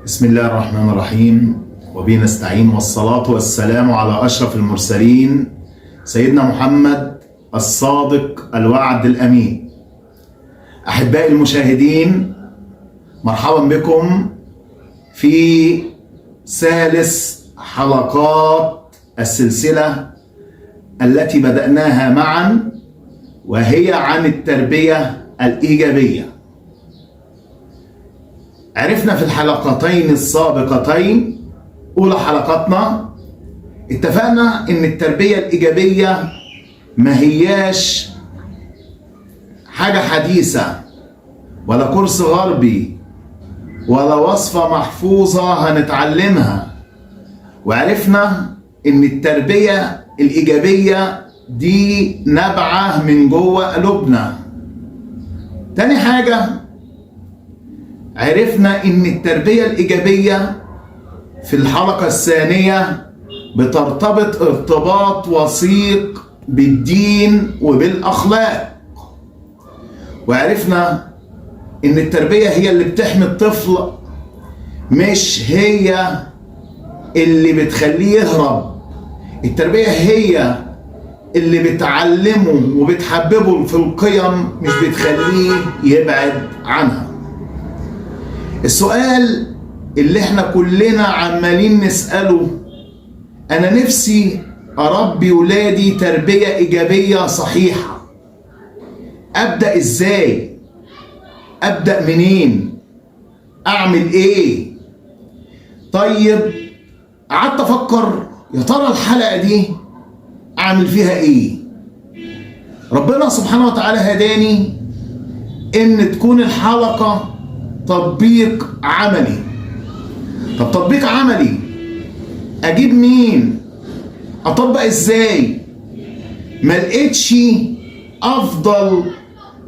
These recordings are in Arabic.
بسم الله الرحمن الرحيم، وبه نستعين، والصلاة والسلام على أشرف المرسلين سيدنا محمد الصادق الوعد الأمين. أحبائي المشاهدين، مرحبا بكم في ثالث حلقات السلسلة التي بدأناها معا، وهي عن التربية الإيجابية. عرفنا في الحلقتين السابقتين، أولى حلقاتنا، اتفقنا إن التربية الإيجابية ما هياش حاجة حديثة ولا كورس غربي ولا وصفة محفوظة هنتعلمها. وعرفنا إن التربية الإيجابية دي نابعة من جوه قلوبنا. تاني حاجة، عرفنا إن التربية الإيجابية في الحلقة الثانية بترتبط ارتباط وثيق بالدين وبالأخلاق. وعرفنا إن التربية هي اللي بتحمي الطفل، مش هي اللي بتخليه يهرب. التربية هي اللي بتعلمه وبتحببه في القيم، مش بتخليه يبعد عنها. السؤال اللي احنا كلنا عمالين نسأله، أنا نفسي أربي ولادي تربية إيجابية صحيحة. أبدأ إزاي؟ أبدأ منين؟ أعمل إيه؟ طيب، قعدت أفكر يا ترى الحلقة دي أعمل فيها إيه؟ ربنا سبحانه وتعالى هداني إن تكون الحلقة تطبيق عملي. طب تطبيق عملي اجيب مين؟ اطبق ازاي؟ ما لقيتش افضل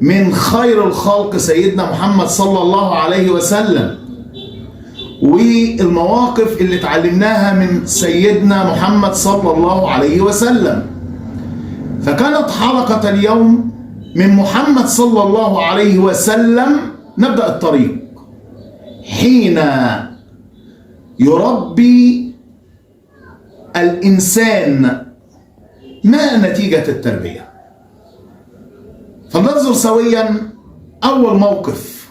من خير الخلق سيدنا محمد صلى الله عليه وسلم، والمواقف اللي اتعلمناها من سيدنا محمد صلى الله عليه وسلم. فكانت حلقة اليوم من محمد صلى الله عليه وسلم. نبدأ الطريق. حين يربي الإنسان، ما نتيجة التربية؟ فلننظر سويا أول موقف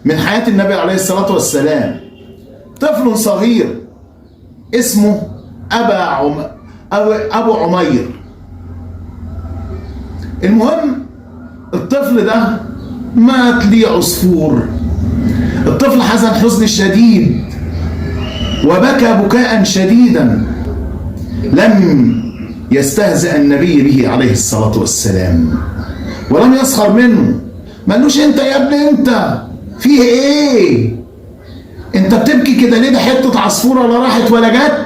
من حياة النبي عليه الصلاة والسلام. طفل صغير اسمه أبو عمير. المهم الطفل ده مات ليه عصفور. الطفل حزن حزن شديد وبكى بكاء شديدا. لم يستهزئ النبي به عليه الصلاة والسلام ولم يسخر منه. ما قالوش انت يا ابني انت فيه ايه؟ انت بتبكي كده ليه؟ ده حتة عصفورة لا راحت ولا جت.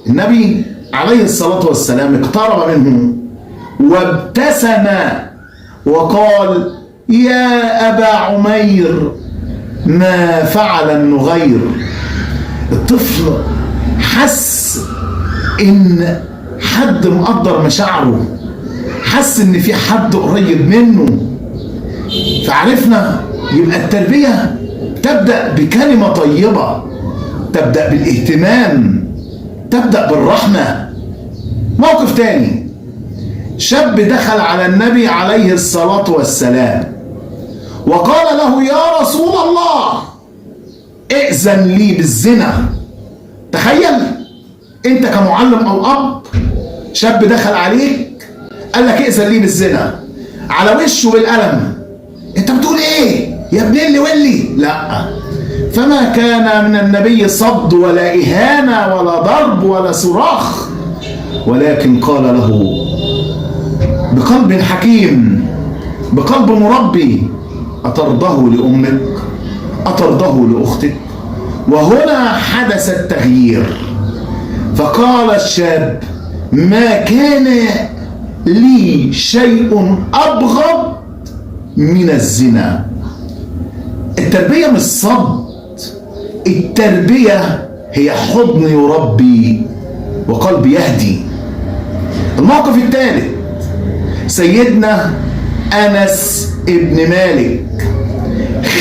النبي عليه الصلاة والسلام اقترب منه وابتسم وقال: يا أبا عمير، ما فعل النغير. الطفل حس ان حد مقدر مشاعره، حس ان في حد قريب منه. فعرفنا يبقى التربية تبدأ بكلمة طيبة، تبدأ بالاهتمام، تبدأ بالرحمة. موقف تاني، شاب دخل على النبي عليه الصلاة والسلام وقال له: يا رسول الله، ائذن لي بالزنا. تخيل انت كمعلم او اب، شاب دخل عليك قال لك ائذن لي بالزنا، على وشه بالقلم. انت بتقول ايه يا ابن اللي ولي؟ لا. فما كان من النبي صد ولا اهانه ولا ضرب ولا صراخ، ولكن قال له بقلب حكيم، بقلب مربي: أترضه لأمك؟ أترضه لأختك؟ وهنا حدث التغيير. فقال الشاب: ما كان لي شيء أبغض من الزنا. التربية مش صد، التربية هي حضن يربي وقلب يهدي. الموقف الثالث، سيدنا أنس ابن مالك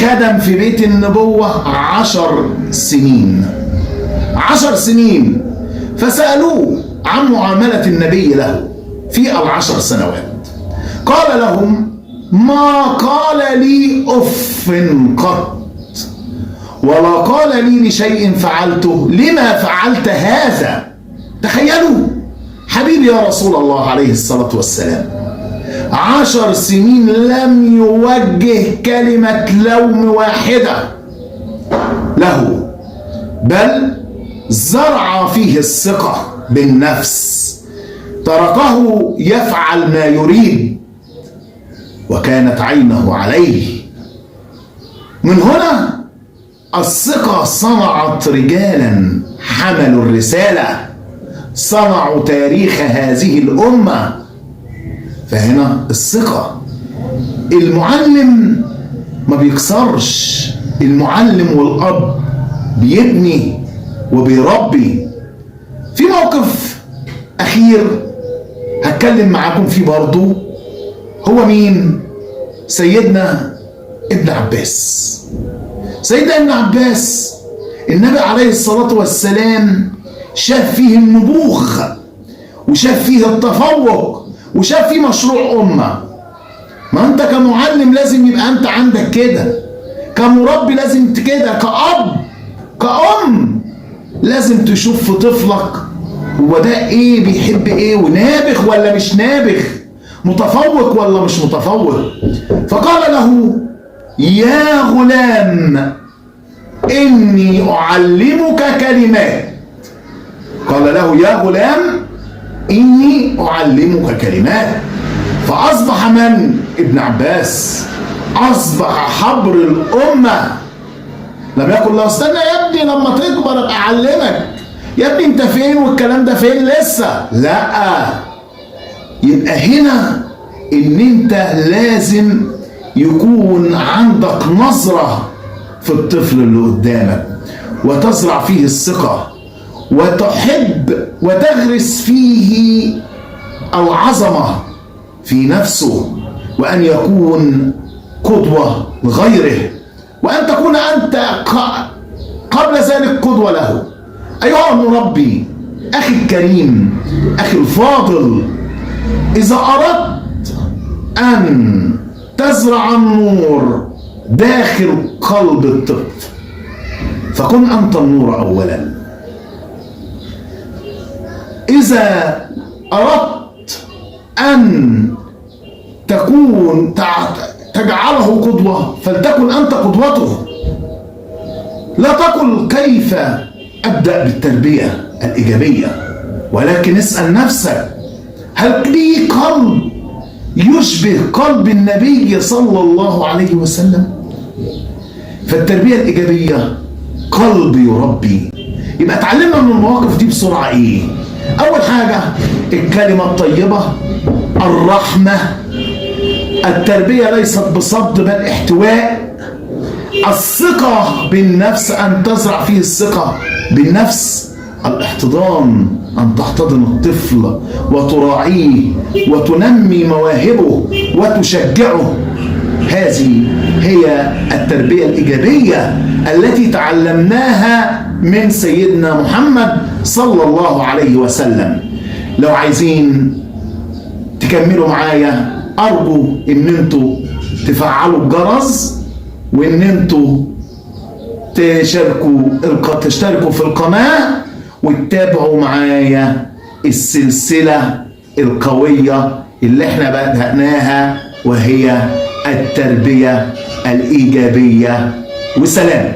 خدم في بيت النبوة 10 سنين. 10 سنين. فسألوه عن معاملة النبي له في ال10 سنوات. قال لهم: ما قال لي أف قط، ولا قال لي لشيء فعلته لما فعلت هذا. تخيلوا حبيبي يا رسول الله عليه الصلاة والسلام 10 سنين لم يوجه كلمة لوم واحدة له، بل زرع فيه الثقة بالنفس، تركه يفعل ما يريد وكانت عينه عليه. من هنا الثقة صنعت رجالا حملوا الرسالة، صنعوا تاريخ هذه الأمة. فهنا الثقة. المعلم ما بيكسرش، المعلم والأب بيبني وبيربي. في موقف أخير هتكلم معاكم فيه برضو، هو مين؟ سيدنا ابن عباس. سيدنا ابن عباس النبي عليه الصلاة والسلام شاف فيه النبوغ، وشاف فيه التفوق، وشاف فيه مشروع أمة. ما أنت كمعلم لازم يبقى أنت عندك كده، كمربي لازم كده، كأب كأم لازم تشوف في طفلك هو ده إيه، بيحب إيه، ونابغ ولا مش نابغ، متفوق ولا مش متفوق. فقال له: يا غلام إني أعلمك كلمات. قال له: يا غلام إني أعلمك كلمات. فأصبح من؟ ابن عباس أصبح حبر الأمة. لم يقل له: استنى يا ابني لما تكبر أبقى أعلمك، يا ابني أنت فين والكلام ده فين لسه. لا، يبقى هنا إن أنت لازم يكون عندك نظرة في الطفل اللي قدامك، وتزرع فيه الثقة، وتحب وتغرس فيه العظمة في نفسه، وأن يكون قدوة لغيره، وأن تكون أنت قبل ذلك قدوة له. أيها المربي، أخي الكريم، أخي الفاضل، إذا أردت أن تزرع النور داخل قلب الطفل فكن أنت النور أولا. إذا أردت أن تجعله قدوة فلتكن أنت قدوته. لا تقل كيف أبدأ بالتربية الإيجابية، ولكن اسأل نفسك: هل لي قلب يشبه قلب النبي صلى الله عليه وسلم؟ فالتربية الإيجابية قلب يربي. يبقى اتعلمنا من المواقف دي بسرعة إيه؟ أول حاجة الكلمة الطيبة، الرحمة، التربية ليست بصد بل احتواء، الثقة بالنفس، أن تزرع فيه الثقة بالنفس، الاحتضان، أن تحتضن الطفل وتراعيه وتنمي مواهبه وتشجعه. هذه هي التربية الإيجابية التي تعلمناها من سيدنا محمد صلى الله عليه وسلم. لو عايزين تكملوا معايا أرجو إن انتوا تفعلوا الجرس، وإن انتوا تشتركوا في القناة، وتتابعوا معايا السلسلة القوية اللي احنا بدأناها، وهي التربية الإيجابية. وسلام.